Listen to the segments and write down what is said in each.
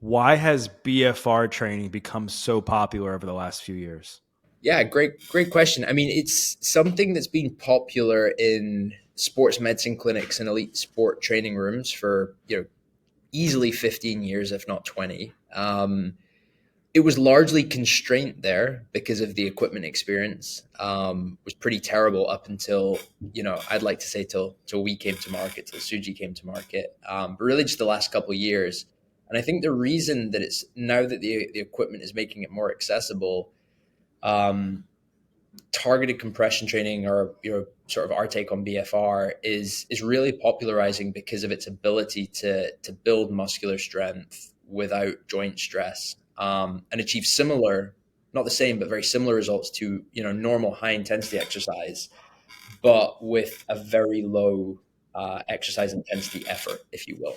Why has BFR training become so popular over the last few years? Yeah, great question. I mean, it's something that's been popular in sports medicine clinics and elite sport training rooms for, easily 15 years, if not 20. It was largely constrained there because of the equipment experience. Was pretty terrible up until, I'd like to say till we came to market, till Suji came to market. But really just the last couple of years. And I think the reason that it's now that the equipment is making it more accessible, um, targeted compression training, or sort of our take on BFR, is really popularizing because of its ability to build muscular strength without joint stress, and achieve similar, not the same, but very similar results to normal high intensity exercise, but with a very low exercise intensity effort, if you will.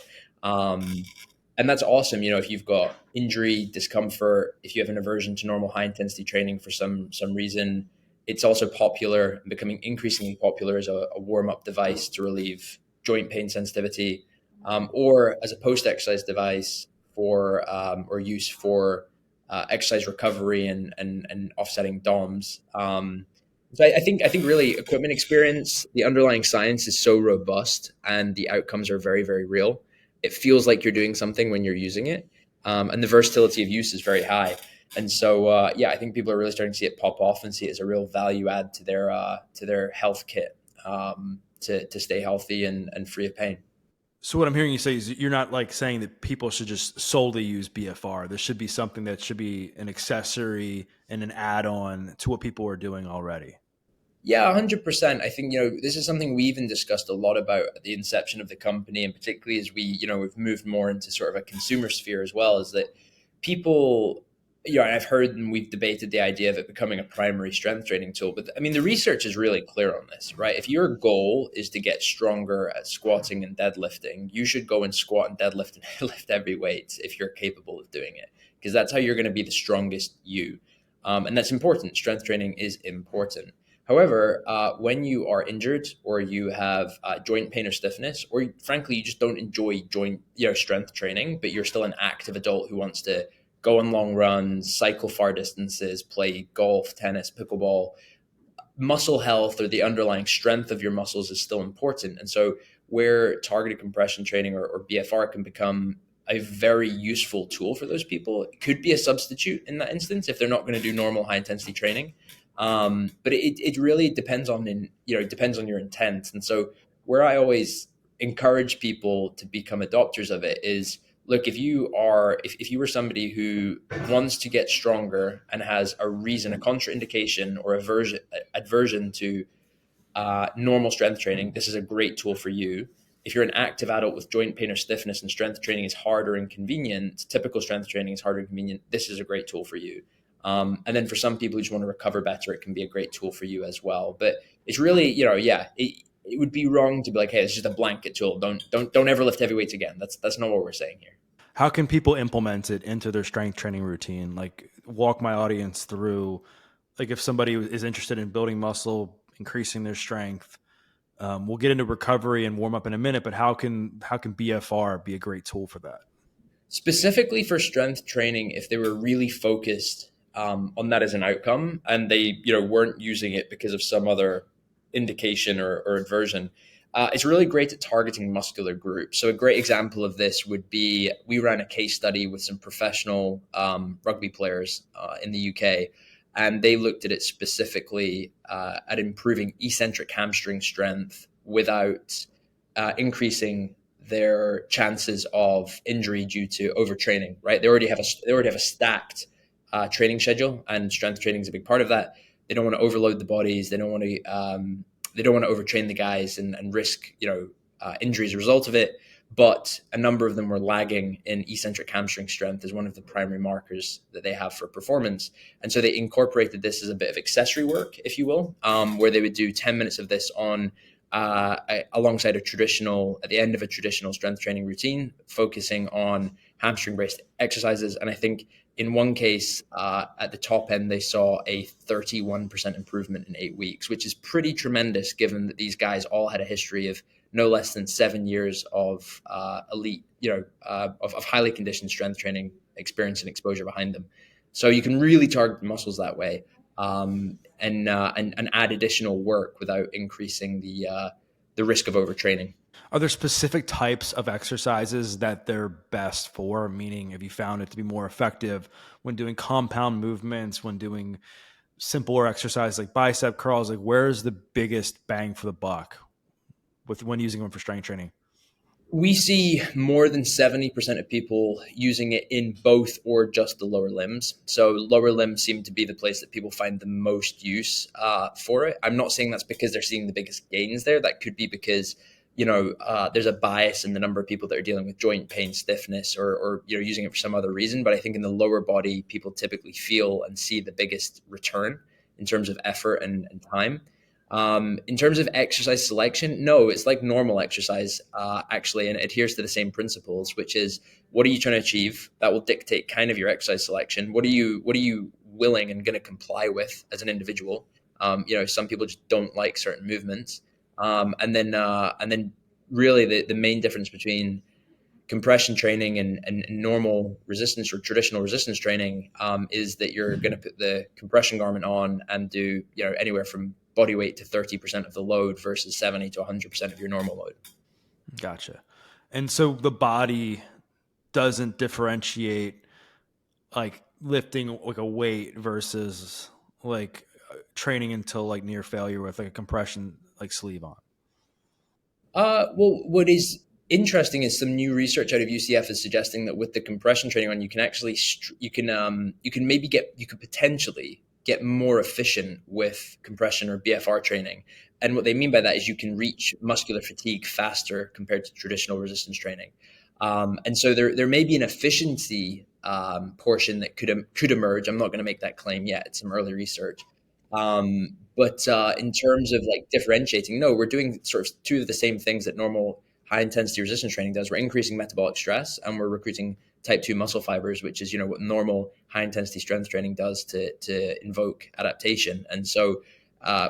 And that's awesome. If you've got injury, discomfort, if you have an aversion to normal high intensity training for some reason, it's also popular and becoming increasingly popular as a warm up device to relieve joint pain sensitivity, or as a post exercise device for or use for exercise recovery and offsetting DOMs. So I think really equipment experience, the underlying science is so robust and the outcomes are very, very real. It feels like you're doing something when you're using it, and the versatility of use is very high. And so, yeah, I think people are really starting to see it pop off and see it as a real value add to their health kit, to stay healthy and free of pain. So what I'm hearing you say is you're not like saying that people should just solely use BFR. There should be something that should be an accessory and an add-on to what people are doing already. Yeah, 100%. I think, this is something we even discussed a lot about at the inception of the company, and particularly as we've moved more into sort of a consumer sphere as well, is that people, and I've heard and we've debated the idea of it becoming a primary strength training tool. But I mean, the research is really clear on this, right? If your goal is to get stronger at squatting and deadlifting, you should go and squat and deadlift and lift every weight if you're capable of doing it, because that's how you're going to be the strongest you. And that's important. Strength training is important. However, when you are injured or you have joint pain or stiffness, or frankly you just don't enjoy joint strength training, but you're still an active adult who wants to go on long runs, cycle far distances, play golf, tennis, pickleball, muscle health or the underlying strength of your muscles is still important. And so where targeted compression training or BFR can become a very useful tool for those people, it could be a substitute in that instance if they're not going to do normal high intensity training. But it really depends on depends on your intent. And so where I always encourage people to become adopters of it is, look, if you were somebody who wants to get stronger and has a reason, a contraindication or aversion to normal strength training, this is a great tool for you. If you're an active adult with joint pain or stiffness and strength training is hard or inconvenient, typical strength training is hard or inconvenient, this is a great tool for you. And then for some people who just want to recover better, it can be a great tool for you as well. But it's really, it would be wrong to be like, hey, it's just a blanket tool. Don't ever lift heavy weights again. That's not what we're saying here. How can people implement it into their strength training routine? Like walk my audience through, like if somebody is interested in building muscle, increasing their strength. We'll get into recovery and warm up in a minute, but how can BFR be a great tool for that? Specifically for strength training, if they were really focused on that as an outcome and they weren't using it because of some other indication or aversion, it's really great at targeting muscular groups. So a great example of this would be, we ran a case study with some professional rugby players in the UK, and they looked at it specifically at improving eccentric hamstring strength without increasing their chances of injury due to overtraining. Right, they already have a stacked training schedule, and strength training is a big part of that. They don't want to overload the bodies. They don't want to overtrain the guys and risk injury as a result of it. But a number of them were lagging in eccentric hamstring strength as one of the primary markers that they have for performance. And so they incorporated this as a bit of accessory work, if you will, where they would do 10 minutes of this on alongside at the end of a traditional strength training routine, focusing on hamstring based exercises. And I think in one case, at the top end, they saw a 31% improvement in 8 weeks, which is pretty tremendous given that these guys all had a history of no less than 7 years of elite, of highly conditioned strength training experience and exposure behind them. So you can really target the muscles that way, and add additional work without increasing the risk of overtraining. Are there specific types of exercises that they're best for? Meaning, have you found it to be more effective when doing compound movements, when doing simpler exercise like bicep curls? Like, where's the biggest bang for the buck with when using them for strength training? We see more than 70% of people using it in both or just the lower limbs. So, lower limbs seem to be the place that people find the most use for it. I'm not saying that's because they're seeing the biggest gains there. That could be because, there's a bias in the number of people that are dealing with joint pain, stiffness, or using it for some other reason. But I think in the lower body, people typically feel and see the biggest return in terms of effort and time. In terms of exercise selection, no, it's like normal exercise, actually, and it adheres to the same principles, which is what are you trying to achieve? That will dictate kind of your exercise selection. What are you willing and going to comply with as an individual? Some people just don't like certain movements, and then really the main difference between compression training and normal resistance or traditional resistance training, is that you're going to put the compression garment on and do anywhere from body weight to 30% of the load versus 70 to 100% of your normal load. Gotcha. And so the body doesn't differentiate like lifting like a weight versus like training until like near failure with like a compression like sleeve on. Well, what is interesting is some new research out of UCF is suggesting that with the compression training on, you can actually you could potentially get more efficient with compression or BFR training. And what they mean by that is you can reach muscular fatigue faster compared to traditional resistance training. And so there may be an efficiency portion that could emerge. I'm not going to make that claim yet. It's some early research. But in terms of like differentiating, no, we're doing sort of two of the same things that normal high intensity resistance training does. We're increasing metabolic stress and we're recruiting type 2 muscle fibers, which is what normal high intensity strength training does to invoke adaptation. And so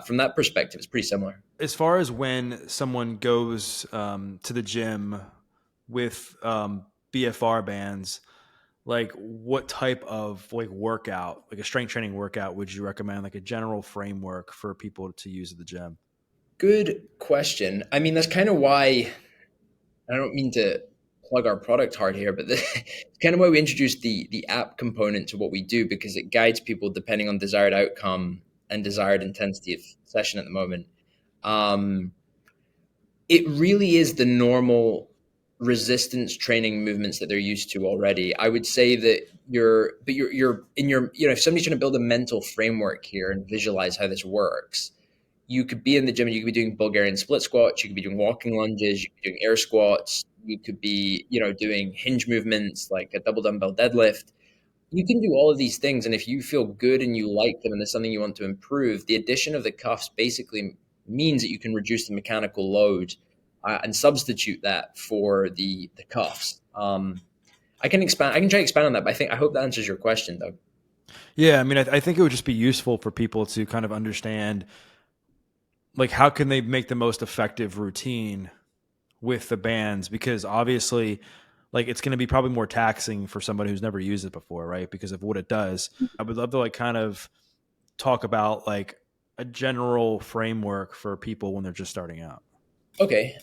from that perspective, it's pretty similar. As far as when someone goes to the gym with BFR bands, like what type of like workout, like a strength training workout, would you recommend? Like a general framework for people to use at the gym? Good question. I mean, that's kind of why I don't mean to plug our product hard here, but it's kind of why we introduced the app component to what we do, because it guides people depending on desired outcome and desired intensity of session at the moment. Um, it really is the normal resistance training movements that they're used to already. I would say that you're in your, if somebody's trying to build a mental framework here and visualize how this works, you could be in the gym and you could be doing Bulgarian split squats, you could be doing walking lunges, you could be doing air squats, you could be, doing hinge movements like a double dumbbell deadlift. You can do all of these things. And if you feel good and you like them and there's something you want to improve, the addition of the cuffs basically means that you can reduce the mechanical load, and substitute that for the cuffs. I can try to expand on that, but I hope that answers your question, though. Yeah, I mean, I think it would just be useful for people to kind of understand, like, how can they make the most effective routine with the bands? Because obviously, like, it's going to be probably more taxing for somebody who's never used it before, right? Because of what it does. I would love to like kind of talk about like a general framework for people when they're just starting out. Okay.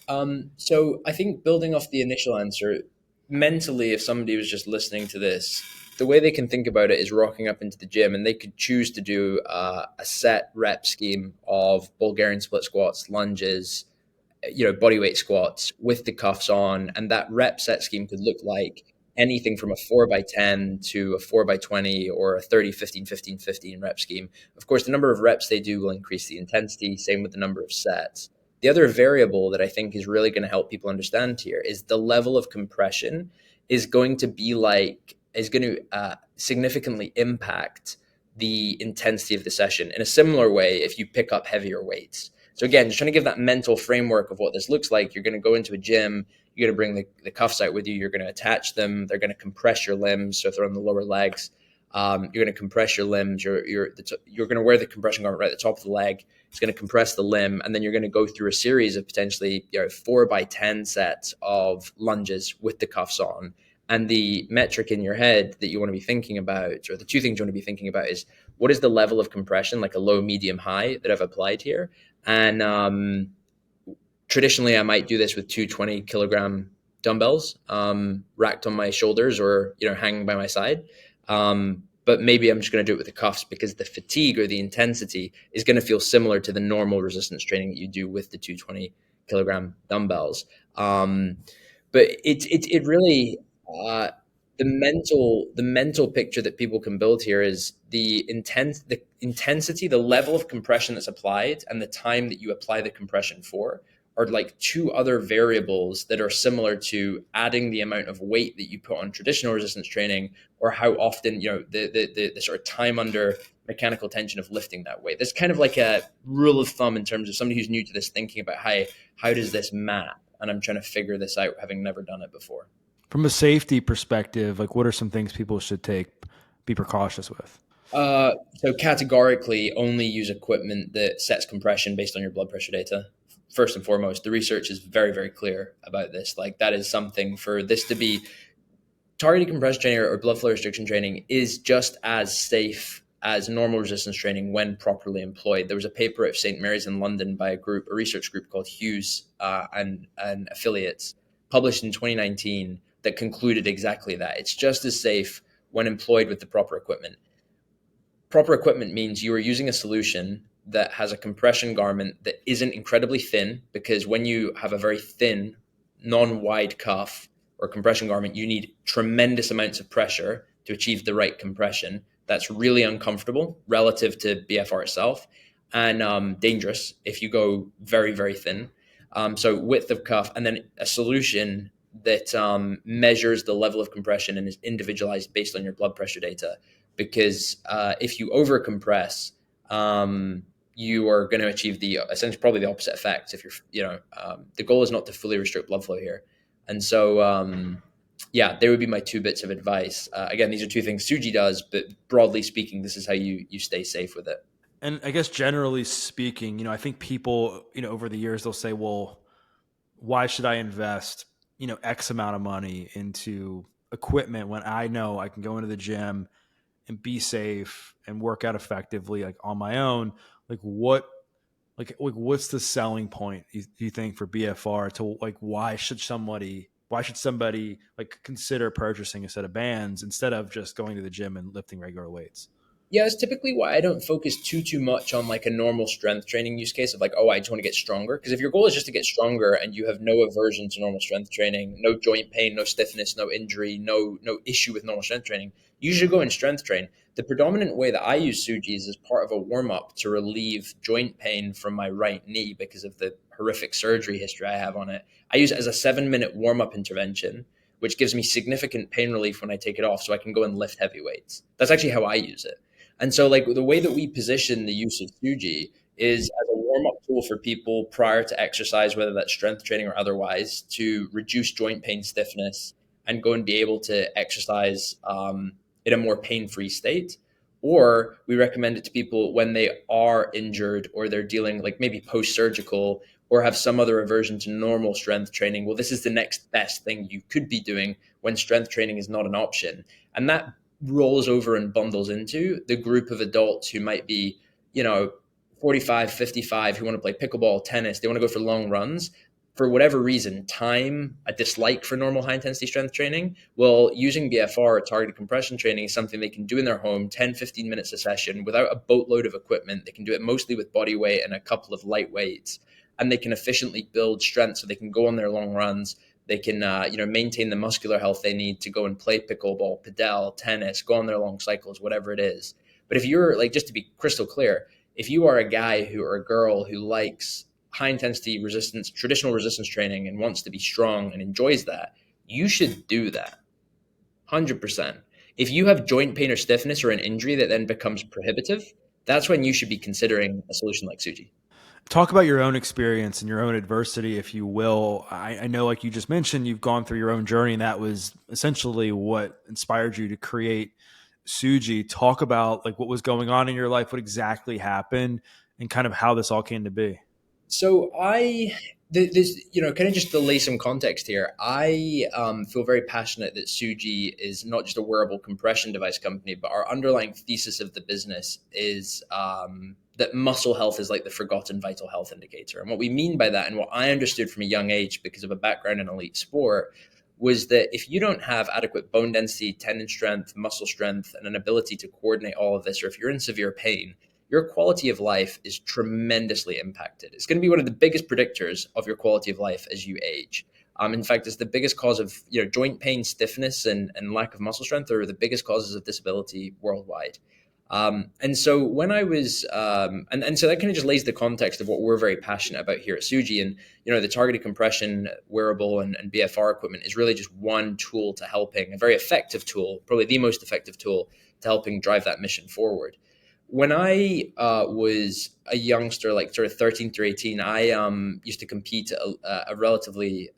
So I think building off the initial answer, mentally, if somebody was just listening to this, the way they can think about it is rocking up into the gym and they could choose to do a set rep scheme of Bulgarian split squats, lunges, body weight squats with the cuffs on. And that rep set scheme could look like anything from a 4 by 10 to a 4 by 20 or a 30, 15, 15, 15 rep scheme. Of course, the number of reps they do will increase the intensity, same with the number of sets. The other variable that I think is really going to help people understand here is the level of compression is going to significantly impact the intensity of the session in a similar way if you pick up heavier weights. So again, just trying to give that mental framework of what this looks like. You're going to go into a gym, you're going to bring the cuffs out with you, you're going to attach them, they're going to compress your limbs, so if they're on the lower legs. You're going to compress your limbs. You're going to wear the compression garment right at the top of the leg. It's going to compress the limb, and then you're going to go through a series of potentially 4 by 10 sets of lunges with the cuffs on. And the metric in your head that you want to be thinking about, or the two things you want to be thinking about, is what is the level of compression, like a low, medium, high, that I've applied here. And traditionally, I might do this with two 20 kilogram dumbbells racked on my shoulders or hanging by my side. But maybe I'm just going to do it with the cuffs because the fatigue or the intensity is going to feel similar to the normal resistance training that you do with the 220 kilogram dumbbells. But it really uh, the mental picture that people can build here is the intensity, the level of compression that's applied, and the time that you apply the compression for are like two other variables that are similar to adding the amount of weight that you put on traditional resistance training, or how often the sort of time under mechanical tension of lifting that weight. That's kind of like a rule of thumb in terms of somebody who's new to this, thinking about how does this map, and I'm trying to figure this out having never done it before. From a safety perspective, like what are some things people should be precautious with? So categorically, only use equipment that sets compression based on your blood pressure data. First and foremost, the research is very, very clear about this. Like, that is something, for this to be targeted compression training or blood flow restriction training, is just as safe as normal resistance training when properly employed. There was a paper at St. Mary's in London by a research group called Hughes and affiliates, published in 2019, that concluded exactly that. It's just as safe when employed with the proper equipment. Proper equipment means you are using a solution that has a compression garment that isn't incredibly thin, because when you have a very thin, non-wide cuff or compression garment, you need tremendous amounts of pressure to achieve the right compression. That's really uncomfortable relative to BFR itself, and dangerous if you go very, very thin. So width of cuff, and then a solution that measures the level of compression and is individualized based on your blood pressure data. Because if you overcompress, you are going to achieve the essentially probably the opposite effect. If the goal is not to fully restrict blood flow here, and so yeah, there would be my two bits of advice. Again, these are two things Suji does, but broadly speaking, this is how you stay safe with it. And I guess generally speaking, I think people, over the years they'll say, well, why should I invest, X amount of money into equipment when I know I can go into the gym and be safe and work out effectively, like on my own? Like what's the selling point you think for BFR, to like, why should somebody like consider purchasing a set of bands instead of just going to the gym and lifting regular weights? Yeah, it's typically why I don't focus too much on like a normal strength training use case of like, oh, I just want to get stronger. Because if your goal is just to get stronger and you have no aversion to normal strength training, no joint pain, no stiffness, no injury, no issue with normal strength training, you should go and strength train. The predominant way that I use Suji is as part of a warm up to relieve joint pain from my right knee because of the horrific surgery history I have on it. I use it as a 7 minute warm up intervention, which gives me significant pain relief when I take it off, so I can go and lift heavy weights. That's actually how I use it. And so, like, the way that we position the use of Suji is as a warm up tool for people prior to exercise, whether that's strength training or otherwise, to reduce joint pain, stiffness, and go and be able to exercise in a more pain free state. Or we recommend it to people when they are injured or they're dealing, like, maybe post surgical, or have some other aversion to normal strength training. Well, this is the next best thing you could be doing when strength training is not an option. And that rolls over and bundles into the group of adults who might be, you know, 45, 55, who want to play pickleball, tennis, they want to go for long runs. For whatever reason, time, a dislike for normal high intensity strength training, well, using BFR, targeted compression training, is something they can do in their home, 10, 15 minutes a session without a boatload of equipment. They can do it mostly with body weight and a couple of light weights. And they can efficiently build strength so they can go on their long runs. They can, maintain the muscular health they need to go and play pickleball, padel, tennis, go on their long cycles, whatever it is. But if you're, like, just to be crystal clear, if you are a guy who or a girl who likes high intensity resistance, traditional resistance training, and wants to be strong and enjoys that, you should do that 100%. If you have joint pain or stiffness or an injury that then becomes prohibitive, that's when you should be considering a solution like Suji. Talk about your own experience and your own adversity, if you will. I know, like you just mentioned, you've gone through your own journey, and that was essentially what inspired you to create Suji, talk about like what was going on in your life, what exactly happened, and kind of how this all came to be. So this, kind of just to lay some context here. I feel very passionate that Suji is not just a wearable compression device company, but our underlying thesis of the business is that muscle health is like the forgotten vital health indicator. And what we mean by that, and what I understood from a young age because of a background in elite sport, was that if you don't have adequate bone density, tendon strength, muscle strength, and an ability to coordinate all of this, or if you're in severe pain, your quality of life is tremendously impacted. It's going to be one of the biggest predictors of your quality of life as you age. In fact, it's the biggest cause of joint pain, stiffness, and lack of muscle strength are the biggest causes of disability worldwide. And so when I was, and so that kind of just lays the context of what we're very passionate about here at Suji. And, the targeted compression wearable and BFR equipment is really just one tool to helping, a very effective tool, probably the most effective tool to helping drive that mission forward. When I was a youngster, like sort of 13 through 18, I used to compete at a relatively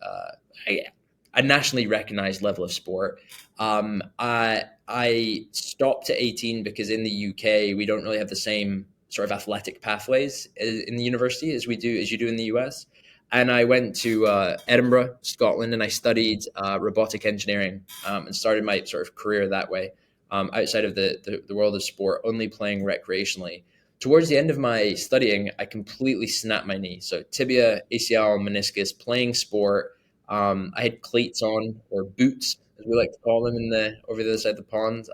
a nationally recognized level of sport. I stopped at 18 because in the UK we don't really have the same sort of athletic pathways in the university as you do in the US. And I went to Edinburgh, Scotland, and I studied robotic engineering and started my sort of career that way. Outside of the world of sport, only playing recreationally. Towards the end of my studying, I completely snapped my knee. So tibia, ACL, meniscus, playing sport. I had cleats on, or boots, as we like to call them in the over the other side of the pond.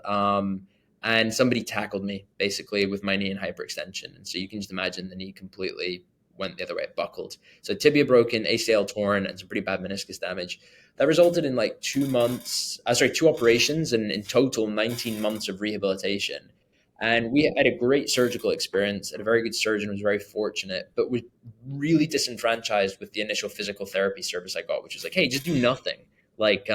And somebody tackled me basically with my knee in hyperextension. And so you can just imagine the knee completely went the other way, it buckled. So tibia broken, ACL torn, and some pretty bad meniscus damage. That resulted in like 2 months, two operations, and in total 19 months of rehabilitation. And we had a great surgical experience, had a very good surgeon, was very fortunate, but was really disenfranchised with the initial physical therapy service I got, which was like, hey, just do nothing. Like,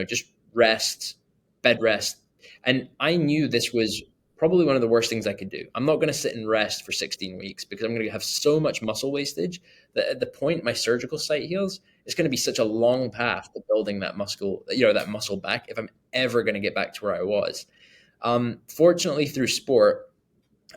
just rest, bed rest. And I knew this was probably one of the worst things I could do. I'm not going to sit and rest for 16 weeks because I'm going to have so much muscle wastage that at the point my surgical site heals, it's going to be such a long path to building that that muscle back if I'm ever going to get back to where I was. Fortunately, through sport,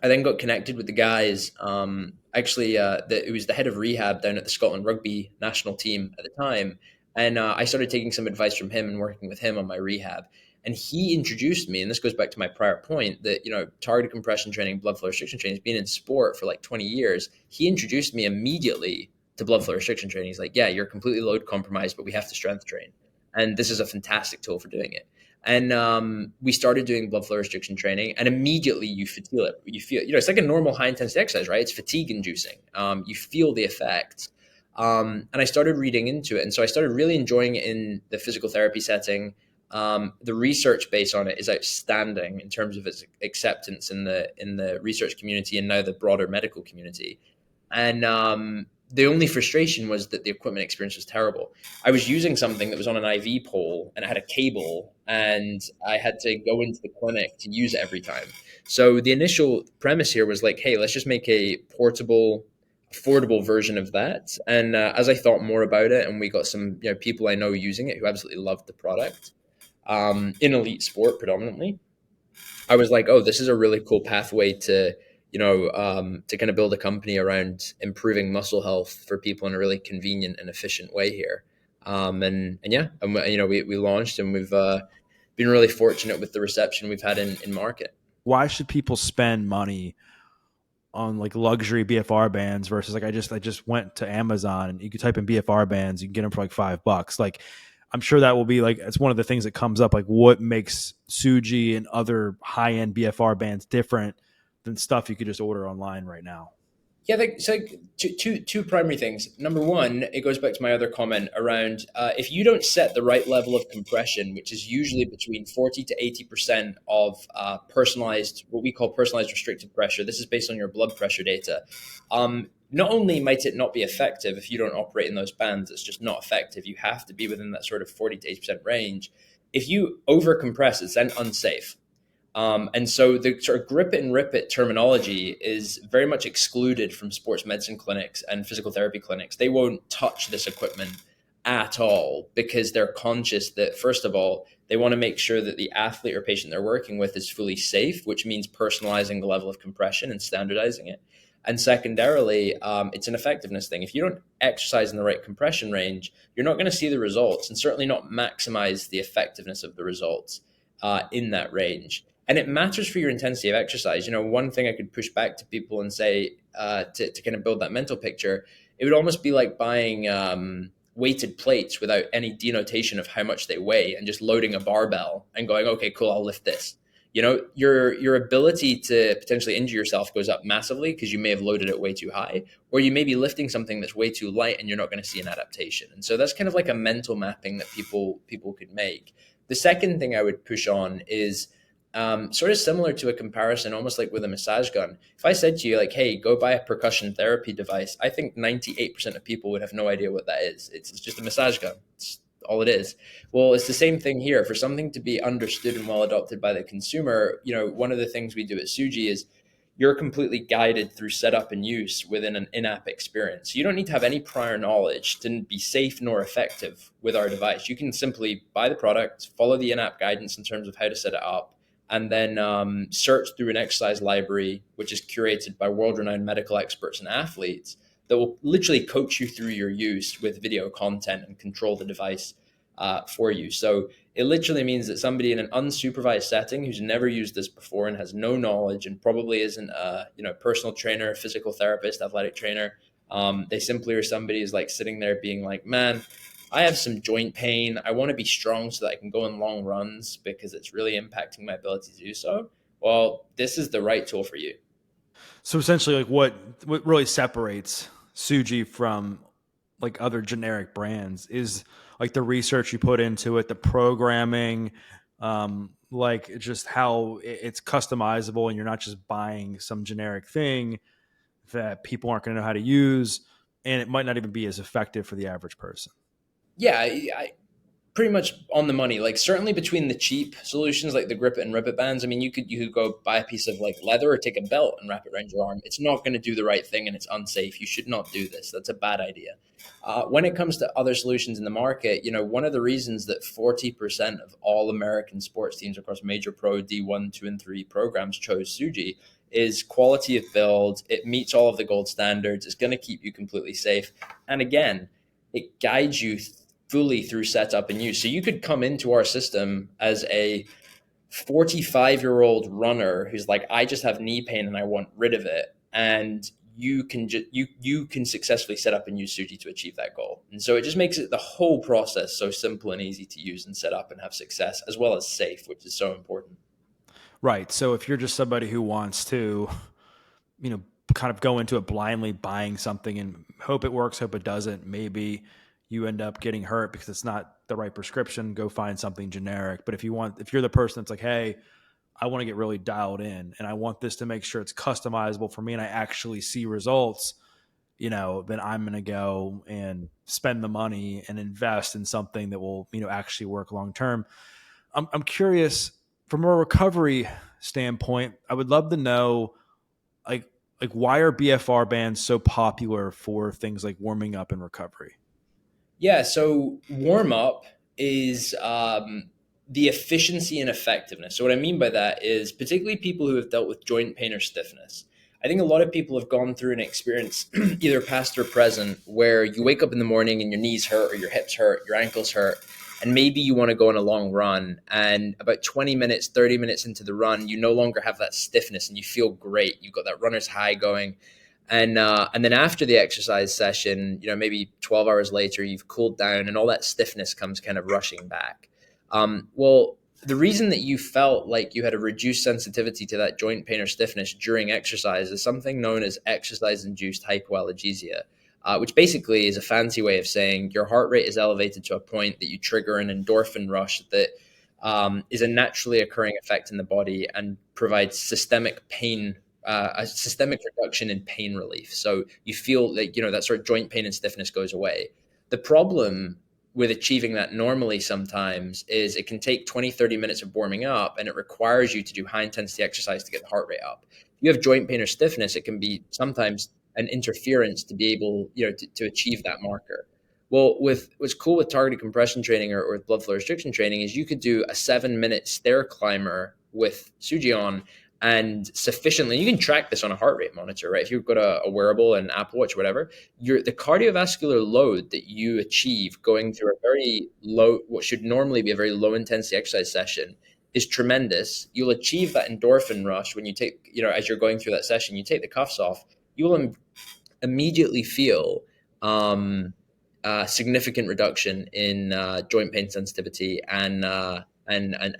I then got connected with the guys. It was the head of rehab down at the Scotland rugby national team at the time, and I started taking some advice from him and working with him on my rehab. And he introduced me, and this goes back to my prior point that targeted compression training, blood flow restriction training has been in sport for like 20 years. He introduced me immediately to blood flow restriction training. He's like, "Yeah, you're completely load compromised, but we have to strength train, and this is a fantastic tool for doing it." And we started doing blood flow restriction training, and immediately you feel it. You feel, it's like a normal high intensity exercise, right? It's fatigue inducing. You feel the effects. And I started reading into it. And so I started really enjoying it in the physical therapy setting. The research base on it is outstanding in terms of its acceptance in the research community and now the broader medical community. And the only frustration was that the equipment experience was terrible. I was using something that was on an IV pole and it had a cable, and I had to go into the clinic to use it every time. So the initial premise here was like, hey, let's just make a portable, affordable version of that. And as I thought more about it, and we got some people I know using it who absolutely loved the product, in elite sport predominantly, I was like, oh, this is a really cool pathway to kind of build a company around improving muscle health for people in a really convenient and efficient way here. We launched, and we've been really fortunate with the reception we've had in market. Why should people spend money on like luxury BFR bands versus like I just went to Amazon and you could type in BFR bands, you can get them for like $5. Like I'm sure that will be like it's one of the things that comes up, like what makes Suji and other high end BFR bands different than stuff you could just order online right now. Yeah, so two primary things. Number one, it goes back to my other comment around if you don't set the right level of compression, which is usually between 40 to 80% of personalized, what we call personalized restricted pressure. This is based on your blood pressure data. Not only might it not be effective if you don't operate in those bands, it's just not effective. You have to be within that sort of 40 to 80% range. If you overcompress, it's then unsafe. And so the sort of grip it and rip it terminology is very much excluded from sports medicine clinics and physical therapy clinics. They won't touch this equipment at all, because they're conscious that, first of all, they want to make sure that the athlete or patient they're working with is fully safe, which means personalizing the level of compression and standardizing it. And secondarily, it's an effectiveness thing. If you don't exercise in the right compression range, you're not going to see the results, and certainly not maximize the effectiveness of the results in that range. And it matters for your intensity of exercise. One thing I could push back to people and say, to kind of build that mental picture, it would almost be like buying weighted plates without any denotation of how much they weigh, and just loading a barbell and going, okay, cool, I'll lift this. Your ability to potentially injure yourself goes up massively because you may have loaded it way too high, or you may be lifting something that's way too light and you're not going to see an adaptation. And so that's kind of like a mental mapping that people could make. The second thing I would push on is sort of similar to a comparison, almost like with a massage gun. If I said to you, like, hey, go buy a percussion therapy device, I think 98% of people would have no idea what that is. It's just a massage gun. It's all it is. Well, it's the same thing here. For something to be understood and well adopted by the consumer, one of the things we do at Suji is you're completely guided through setup and use within an in-app experience. You don't need to have any prior knowledge to be safe nor effective with our device. You can simply buy the product, follow the in-app guidance in terms of how to set it up, and then search through an exercise library, which is curated by world-renowned medical experts and athletes, that will literally coach you through your use with video content and control the device for you. So it literally means that somebody in an unsupervised setting who's never used this before and has no knowledge and probably isn't a personal trainer, physical therapist, athletic trainer, they simply are somebody who's like sitting there being like, man, I have some joint pain. I want to be strong so that I can go on long runs because it's really impacting my ability to do so. Well, this is the right tool for you. So essentially, like what really separates Suji from like other generic brands is like the research you put into it, the programming, like just how it's customizable, and you're not just buying some generic thing that people aren't going to know how to use, and it might not even be as effective for the average person. Yeah, pretty much on the money. Like, certainly between the cheap solutions like the grip it and rip it bands, I mean, you could go buy a piece of like leather or take a belt and wrap it around your arm. It's not going to do the right thing, and it's unsafe. You should not do this. That's a bad idea. When it comes to other solutions in the market, one of the reasons that 40% of all American sports teams across major pro D1, 2, and 3 programs chose Suji is quality of build. It meets all of the gold standards. It's going to keep you completely safe. And again, it guides you fully through setup and use. So you could come into our system as a 45-year-old runner who's like, I just have knee pain and I want rid of it. And you can successfully set up and use Suji to achieve that goal. And so it just makes it the whole process so simple and easy to use and set up and have success, as well as safe, which is so important. Right. So if you're just somebody who wants to, you know, kind of go into it blindly buying something and hope it works, hope it doesn't, maybe you end up getting hurt because it's not the right prescription, go find something generic. But if you're the person that's like, hey, I want to get really dialed in and I want this to make sure it's customizable for me and I actually see results, then I'm going to go and spend the money and invest in something that will, actually work long term. I'm curious from a recovery standpoint. I would love to know, like, why are BFR bands so popular for things like warming up and recovery? Yeah, so warm up is the efficiency and effectiveness. So, what I mean by that is particularly people who have dealt with joint pain or stiffness. I think a lot of people have gone through an experience, either past or present, where you wake up in the morning and your knees hurt, or your hips hurt, your ankles hurt, and maybe you want to go on a long run. And about 20 minutes, 30 minutes into the run, you no longer have that stiffness and you feel great. You've got that runner's high going, and then after the exercise session, maybe 12 hours later, you've cooled down and all that stiffness comes kind of rushing back. Well, the reason that you felt like you had a reduced sensitivity to that joint pain or stiffness during exercise is something known as exercise induced hypoalgesia, which basically is a fancy way of saying your heart rate is elevated to a point that you trigger an endorphin rush that is a naturally occurring effect in the body and provides systemic pain, a systemic reduction in pain relief. So you feel like, that sort of joint pain and stiffness goes away. The problem with achieving that normally sometimes is it can take 20, 30 minutes of warming up, and it requires you to do high intensity exercise to get the heart rate up. If you have joint pain or stiffness, it can be sometimes an interference to be able, to achieve that marker. Well, with what's cool with targeted compression training or with blood flow restriction training is you could do a 7 minute stair climber with Suji on and sufficiently. You can track this on a heart rate monitor, right? If you've got a wearable, an Apple Watch, whatever, the cardiovascular load that you achieve going through a very low, what should normally be a very low intensity exercise session, is tremendous. You'll achieve that endorphin rush when you take, as you're going through that session, you take the cuffs off. You will immediately feel significant reduction in joint pain sensitivity and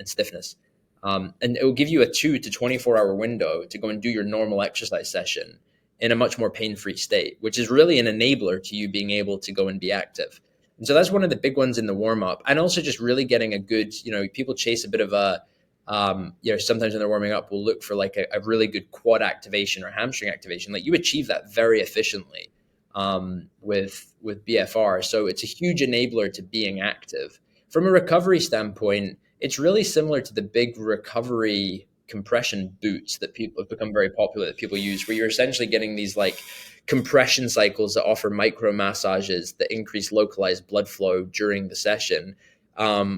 stiffness. And it will give you a 2 to 24 hour window to go and do your normal exercise session in a much more pain-free state, which is really an enabler to you being able to go and be active. And so that's one of the big ones in the warm-up. And also just really getting a good, people chase a bit of a, sometimes when they're warming up, we'll look for like a really good quad activation or hamstring activation. Like you achieve that very efficiently with BFR. So it's a huge enabler to being active. From a recovery standpoint, it's really similar to the big recovery compression boots that people have become very popular that people use, where you're essentially getting these like compression cycles that offer micro massages that increase localized blood flow during the session,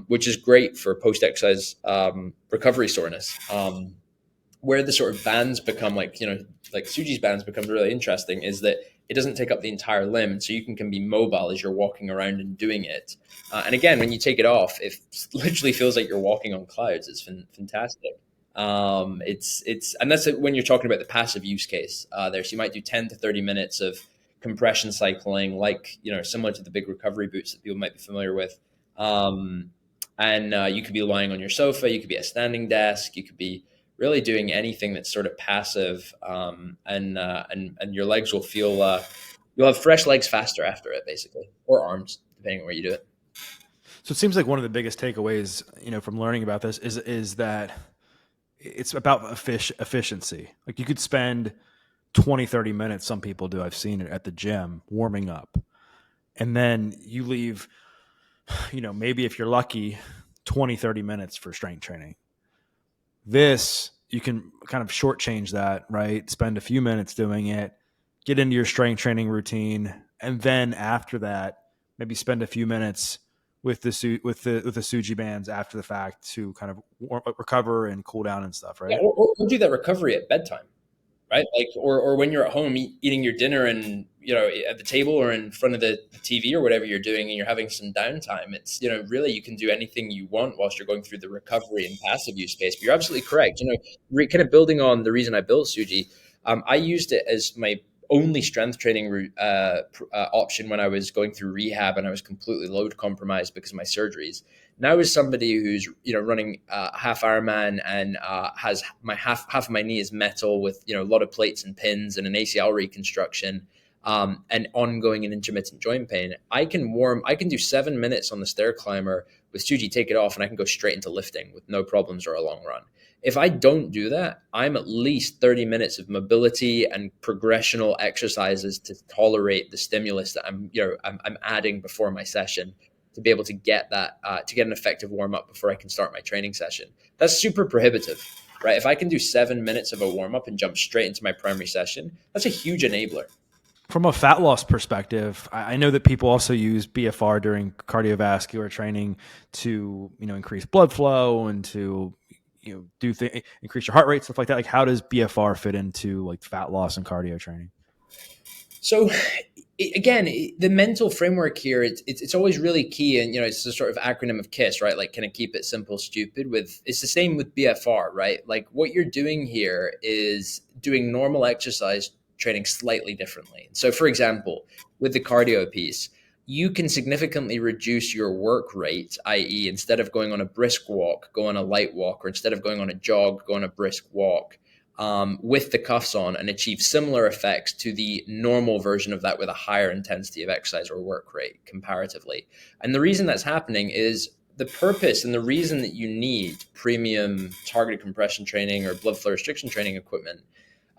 which is great for post-exercise recovery soreness. Where the sort of bands become like Suji's bands becomes really interesting is that it doesn't take up the entire limb, and so you can be mobile as you're walking around and doing it. And again, when you take it off, it literally feels like you're walking on clouds. It's fantastic. It's and that's when you're talking about the passive use case. There, so you might do 10 to 30 minutes of compression cycling, like similar to the big recovery boots that people might be familiar with. Um, and you could be lying on your sofa, you could be at a standing desk, you could be really doing anything that's sort of passive, and your legs will feel you'll have fresh legs faster after it, basically, or arms, depending on where you do it. So it seems like one of the biggest takeaways, from learning about this is that it's about efficiency. Like you could spend 20, 30 minutes, some people do, I've seen it at the gym, warming up. And then you leave, maybe if you're lucky, 20, 30 minutes for strength training. This, you can kind of shortchange that, right? Spend a few minutes doing it, get into your strength training routine, and then after that, maybe spend a few minutes with the Suji bands after the fact to kind of recover and cool down and stuff, Yeah, right? or do that recovery at bedtime, right? Like, or when you're at home eating your dinner and at the table or in front of the TV or whatever you're doing, and you're having some downtime. It's really you can do anything you want whilst you're going through the recovery and passive use space. But you're absolutely correct. Kind of building on the reason I built Suji, I used it as my only strength training option when I was going through rehab and I was completely load compromised because of my surgeries. Now, as somebody who's running half Ironman and has my half of my knee is metal with a lot of plates and pins and an ACL reconstruction, and ongoing and intermittent joint pain, I can do 7 minutes on the stair climber with Suji, take it off, and I can go straight into lifting with no problems or a long run. If I don't do that, I'm at least 30 minutes of mobility and progressional exercises to tolerate the stimulus that I'm adding before my session to be able to get that to get an effective warm up before I can start my training session. That's super prohibitive, right? If I can do 7 minutes of a warm up and jump straight into my primary session, that's a huge enabler. From a fat loss perspective, I know that people also use BFR during cardiovascular training to, increase blood flow and to, increase your heart rate, stuff like that. Like, how does BFR fit into like fat loss and cardio training? So again, the mental framework here, it's always really key. And, it's a sort of acronym of KISS, right? Like, kind of keep it simple, stupid. It's the same with BFR, right? Like what you're doing here is doing normal exercise training slightly differently. So for example, with the cardio piece, you can significantly reduce your work rate, i.e. instead of going on a brisk walk, go on a light walk, or instead of going on a jog, go on a brisk walk, with the cuffs on, and achieve similar effects to the normal version of that with a higher intensity of exercise or work rate comparatively. And the reason that's happening is the purpose and the reason that you need premium targeted compression training or blood flow restriction training equipment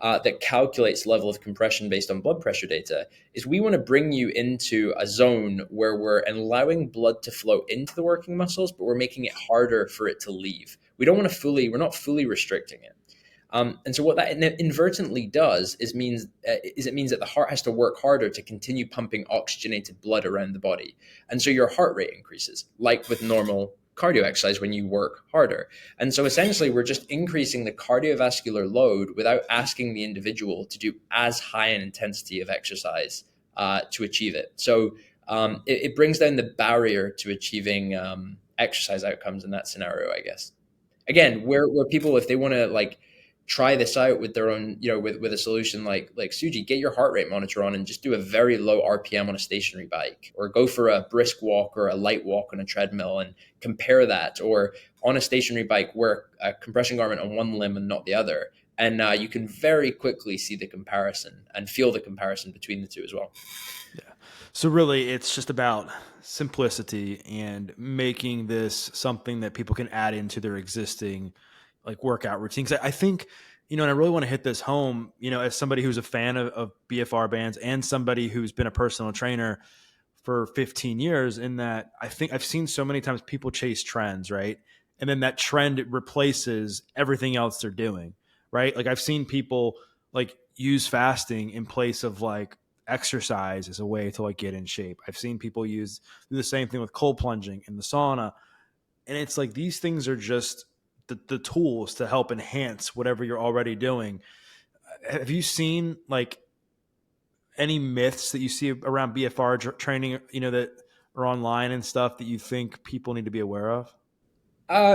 that calculates level of compression based on blood pressure data is we want to bring you into a zone where we're allowing blood to flow into the working muscles, but we're making it harder for it to leave. We're not fully restricting it. And so what that inadvertently does is it means that the heart has to work harder to continue pumping oxygenated blood around the body, and so your heart rate increases, like with normal cardio exercise when you work harder. And so essentially, we're just increasing the cardiovascular load without asking the individual to do as high an intensity of exercise to achieve it. So it brings down the barrier to achieving exercise outcomes in that scenario, I guess. Again, where people, if they want to like try this out with their own, with a solution like Suji, get your heart rate monitor on and just do a very low RPM on a stationary bike, or go for a brisk walk or a light walk on a treadmill and compare that, or on a stationary bike, wear a compression garment on one limb and not the other. And you can very quickly see the comparison and feel the comparison between the two as well. Yeah. So really, it's just about simplicity and making this something that people can add into their existing like workout routines. I think, and I really want to hit this home, as somebody who's a fan of BFR bands and somebody who's been a personal trainer for 15 years, in that I think I've seen so many times people chase trends, right? And then that trend replaces everything else they're doing, right? Like I've seen people like use fasting in place of like exercise as a way to like get in shape. I've seen people do the same thing with cold plunging in the sauna. And it's like these things are just the tools to help enhance whatever you're already doing. Have you seen like any myths that you see around BFR training, that are online and stuff that you think people need to be aware of?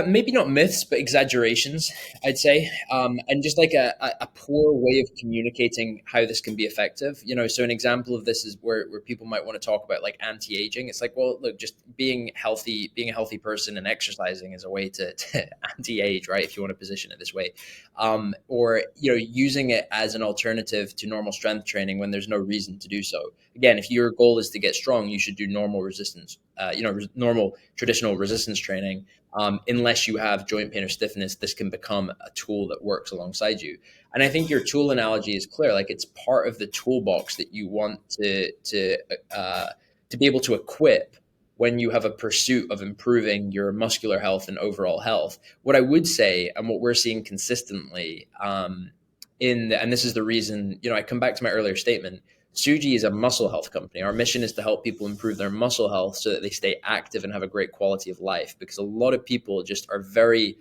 Maybe not myths, but exaggerations, I'd say, and just like a poor way of communicating how this can be effective. So an example of this is where people might want to talk about like anti-aging. It's like, well, look, just being a healthy person and exercising is a way to anti-age, right? If you want to position it this way, or using it as an alternative to normal strength training when there's no reason to do so. Again, if your goal is to get strong, you should do normal resistance, normal traditional resistance training. Unless you have joint pain or stiffness, this can become a tool that works alongside you. And I think your tool analogy is clear. Like it's part of the toolbox that you want to be able to equip when you have a pursuit of improving your muscular health and overall health. What I would say, and what we're seeing consistently, and this is the reason, I come back to my earlier statement. Suji is a muscle health company. Our mission is to help people improve their muscle health so that they stay active and have a great quality of life. Because a lot of people just are very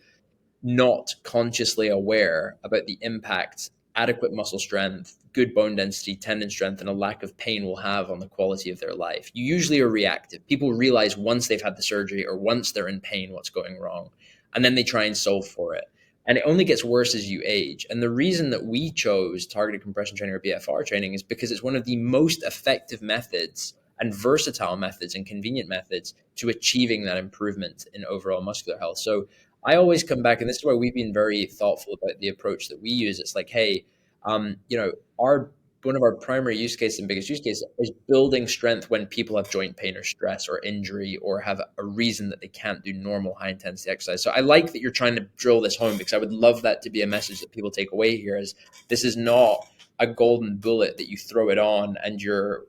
not consciously aware about the impact adequate muscle strength, good bone density, tendon strength, and a lack of pain will have on the quality of their life. You usually are reactive. People realize once they've had the surgery or once they're in pain what's going wrong, and then they try and solve for it. And it only gets worse as you age. And the reason that we chose targeted compression training or BFR training is because it's one of the most effective methods and versatile methods and convenient methods to achieving that improvement in overall muscular health. So I always come back, and this is why we've been very thoughtful about the approach that we use. It's like, hey, our one of our primary use cases and biggest use cases is building strength when people have joint pain or stress or injury or have a reason that they can't do normal high intensity exercise. So I like that you're trying to drill this home, because I would love that to be a message that people take away here is this is not a golden bullet that you throw it on and your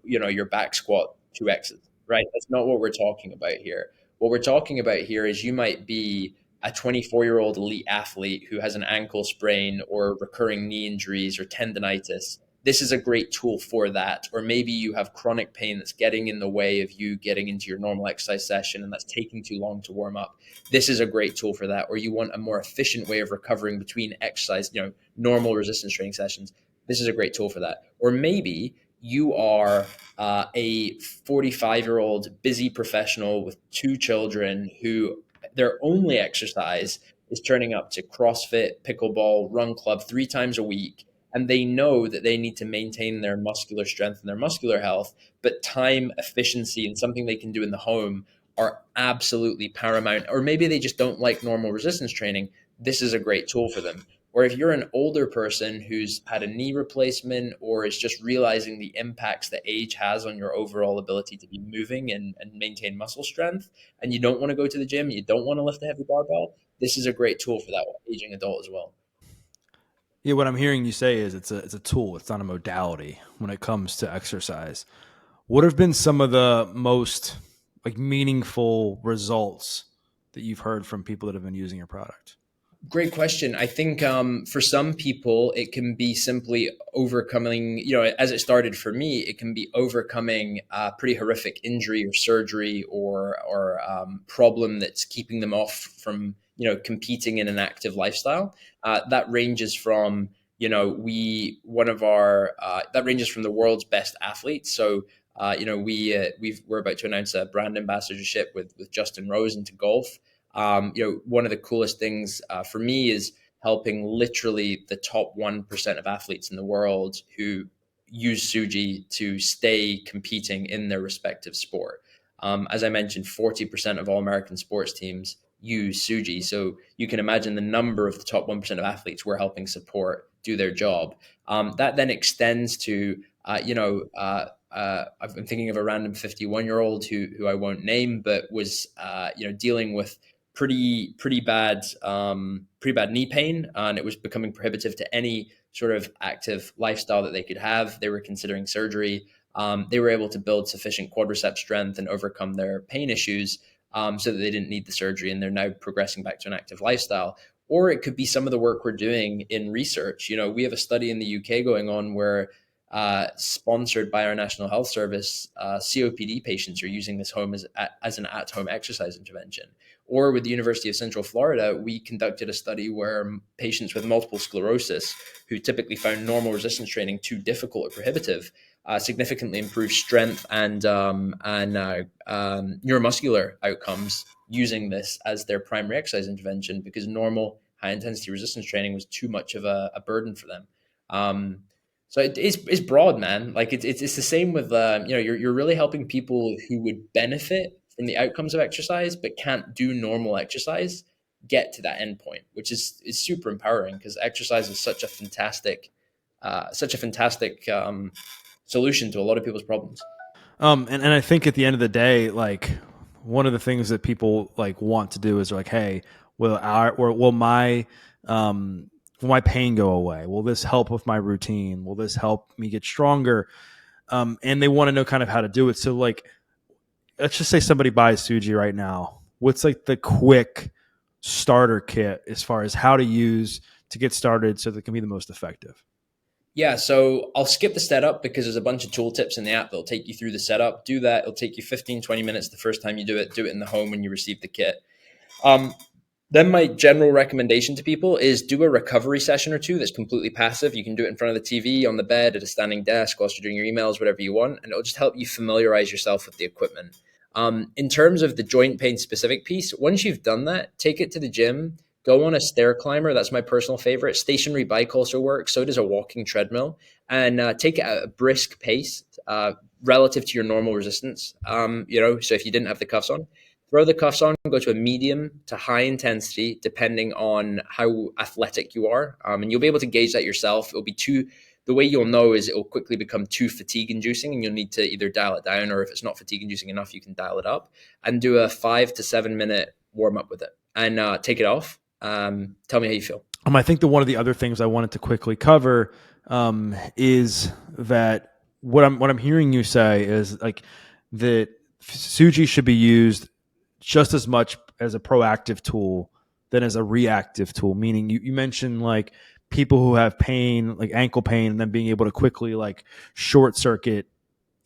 back squat 2x's, right? That's not what we're talking about here. What we're talking about here is you might be a 24-year-old elite athlete who has an ankle sprain or recurring knee injuries or tendonitis. This is a great tool for that. Or maybe you have chronic pain that's getting in the way of you getting into your normal exercise session and that's taking too long to warm up. This is a great tool for that. Or you want a more efficient way of recovering between exercise, normal resistance training sessions. This is a great tool for that. Or maybe you are a 45-year-old busy professional with two children who their only exercise is turning up to CrossFit, pickleball, run club 3 times a week. And they know that they need to maintain their muscular strength and their muscular health, but time, efficiency, and something they can do in the home are absolutely paramount. Or maybe they just don't like normal resistance training. This is a great tool for them. Or if you're an older person who's had a knee replacement or is just realizing the impacts that age has on your overall ability to be moving and maintain muscle strength, and you don't want to go to the gym, you don't want to lift a heavy barbell, this is a great tool for that aging adult as well. Yeah, what I'm hearing you say is it's a tool. It's not a modality when it comes to exercise. What have been some of the most like meaningful results that you've heard from people that have been using your product? Great question. I think for some people, it can be simply overcoming, as it started for me, it can be overcoming a pretty horrific injury or surgery or problem that's keeping them off from, competing in an active lifestyle. That ranges from, that ranges from the world's best athletes. So, we're about to announce a brand ambassadorship with Justin Rose into golf. One of the coolest things for me is helping literally the top 1% of athletes in the world who use Suji to stay competing in their respective sport. As I mentioned, 40% of all American sports teams use Suji. So you can imagine the number of the top 1% of athletes we're helping support do their job. That then extends to, I'm thinking of a random 51-year-old who I won't name, but was, dealing with pretty bad knee pain, and it was becoming prohibitive to any sort of active lifestyle that they could have. They were considering surgery. They were able to build sufficient quadricep strength and overcome their pain issues, so that they didn't need the surgery, and they're now progressing back to an active lifestyle. Or it could be some of the work we're doing in research. We have a study in the UK going on where, sponsored by our National Health Service, COPD patients are using this home as an at-home exercise intervention. Or with the University of Central Florida, we conducted a study where patients with multiple sclerosis, who typically found normal resistance training too difficult or prohibitive, significantly improved strength and neuromuscular outcomes using this as their primary exercise intervention, because normal high intensity resistance training was too much of a burden for them. So it's broad, man. Like it's the same with you're really helping people who would benefit from the outcomes of exercise but can't do normal exercise get to that end point, which is super empowering, because exercise is such a fantastic solution to a lot of people's problems. And I think at the end of the day, like one of the things that people like want to do is they're like, hey, will my pain go away? Will this help with my routine? Will this help me get stronger? And they want to know kind of how to do it. So like, let's just say somebody buys Suji right now. What's like the quick starter kit as far as how to use to get started so that it can be the most effective? Yeah, so I'll skip the setup because there's a bunch of tool tips in the app that'll take you through the setup. Do that. It'll take you 15, 20 minutes the first time you do it. Do it in the home when you receive the kit. Um, then my general recommendation to people is do a recovery session or two that's completely passive. You can do it in front of the TV, on the bed, at a standing desk, whilst you're doing your emails, whatever you want, and it'll just help you familiarize yourself with the equipment. In terms of the joint pain specific piece, once you've done that, take it to the gym, go on a stair climber. That's my personal favorite. Stationary bike also works. So does a walking treadmill, and take it at a brisk pace, relative to your normal resistance. So if you didn't have the cuffs on, throw the cuffs on, go to a medium to high intensity, depending on how athletic you are. And you'll be able to gauge that yourself. The way you'll know is it will quickly become too fatigue inducing, and you'll need to either dial it down, or if it's not fatigue inducing enough, you can dial it up and do a 5 to 7 minute warm up with it, and take it off. Tell me how you feel. I think that one of the other things I wanted to quickly cover is that what I'm hearing you say is like that Suji should be used just as much as a proactive tool than as a reactive tool. Meaning, you mentioned like people who have pain, like ankle pain, and then being able to quickly like short circuit,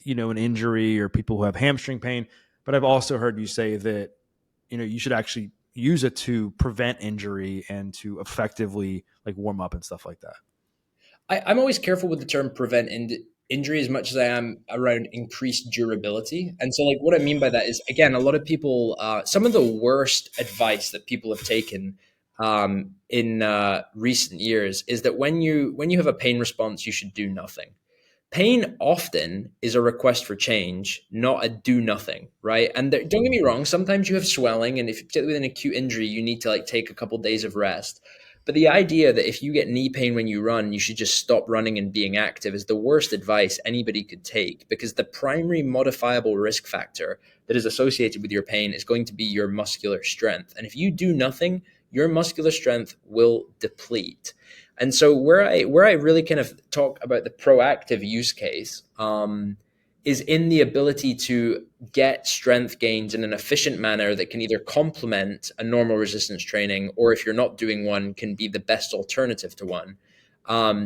an injury, or people who have hamstring pain. But I've also heard you say that you should actually use it to prevent injury and to effectively like warm up and stuff like that. I'm always careful with the term prevent injury as much as I am around increased durability. And so, like, what I mean by that is, again, a lot of people, some of the worst advice that people have taken in recent years is that when you have a pain response, you should do nothing. Pain often is a request for change, not a do nothing, right? And don't get me wrong, sometimes you have swelling, and if particularly with an acute injury, you need to like take a couple days of rest. But the idea that if you get knee pain when you run, you should just stop running and being active is the worst advice anybody could take, because the primary modifiable risk factor that is associated with your pain is going to be your muscular strength. And if you do nothing, your muscular strength will deplete. And so where I really kind of talk about the proactive use case, is in the ability to get strength gains in an efficient manner that can either complement a normal resistance training, or if you're not doing one, can be the best alternative to one.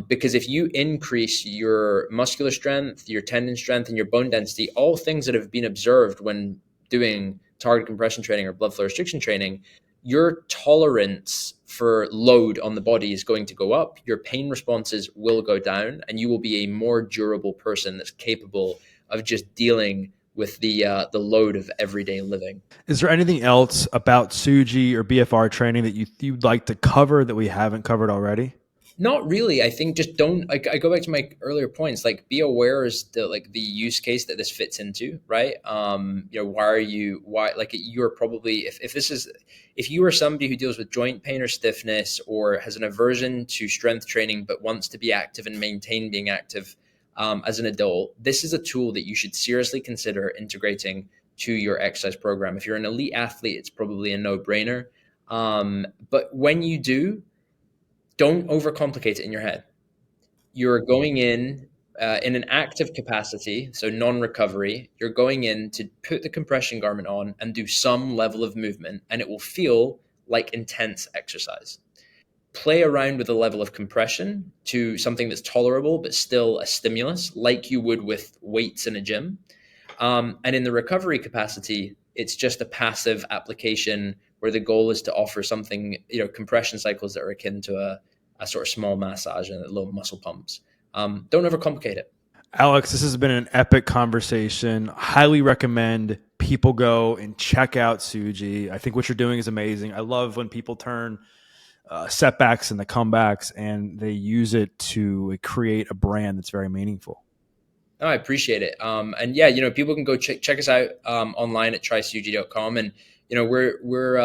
Because if you increase your muscular strength, your tendon strength, and your bone density, all things that have been observed when doing target compression training or blood flow restriction training, your tolerance for load on the body is going to go up, your pain responses will go down, and you will be a more durable person that's capable of just dealing with the load of everyday living. Is there anything else about Suji or BFR training that you'd like to cover that we haven't covered already? Not really. I think just don't. I go back to my earlier points. Like, be aware as the the use case that this fits into, right? Why are you? Why like you're probably if this is if you are somebody who deals with joint pain or stiffness or has an aversion to strength training but wants to be active and maintain being active as an adult, this is a tool that you should seriously consider integrating to your exercise program. If you're an elite athlete, it's probably a no brainer. But when you do, don't overcomplicate it in your head. You're going in an active capacity, so non-recovery. You're going in to put the compression garment on and do some level of movement, and it will feel like intense exercise. Play around with the level of compression to something that's tolerable but still a stimulus, like you would with weights in a gym. And in the recovery capacity, it's just a passive application where the goal is to offer something, compression cycles that are akin to a sort of small massage and little muscle pumps. Don't overcomplicate it. Alex, this has been an epic conversation. Highly recommend people go and check out Suji. I think what you're doing is amazing. I love when people turn setbacks into comebacks and they use it to create a brand that's very meaningful. No, I appreciate it. And yeah, people can go check us out online at trysuji.com. And we're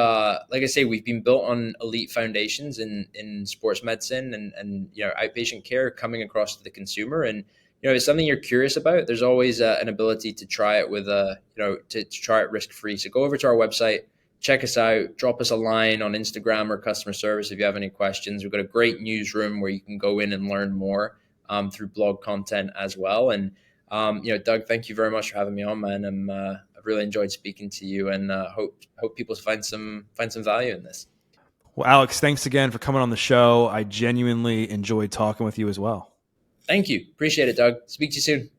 like I say, we've been built on elite foundations in sports medicine and outpatient care coming across to the consumer. And if it's something you're curious about, there's always an ability to try it with to try it risk free. So go over to our website, check us out, drop us a line on Instagram or customer service if you have any questions. We've got a great newsroom where you can go in and learn more through blog content as well. And Doug, thank you very much for having me on, man. I've really enjoyed speaking to you, and hope people find some value in this. Well, Alex, thanks again for coming on the show. I genuinely enjoyed talking with you as well. Thank you, appreciate it, Doug. Speak to you soon.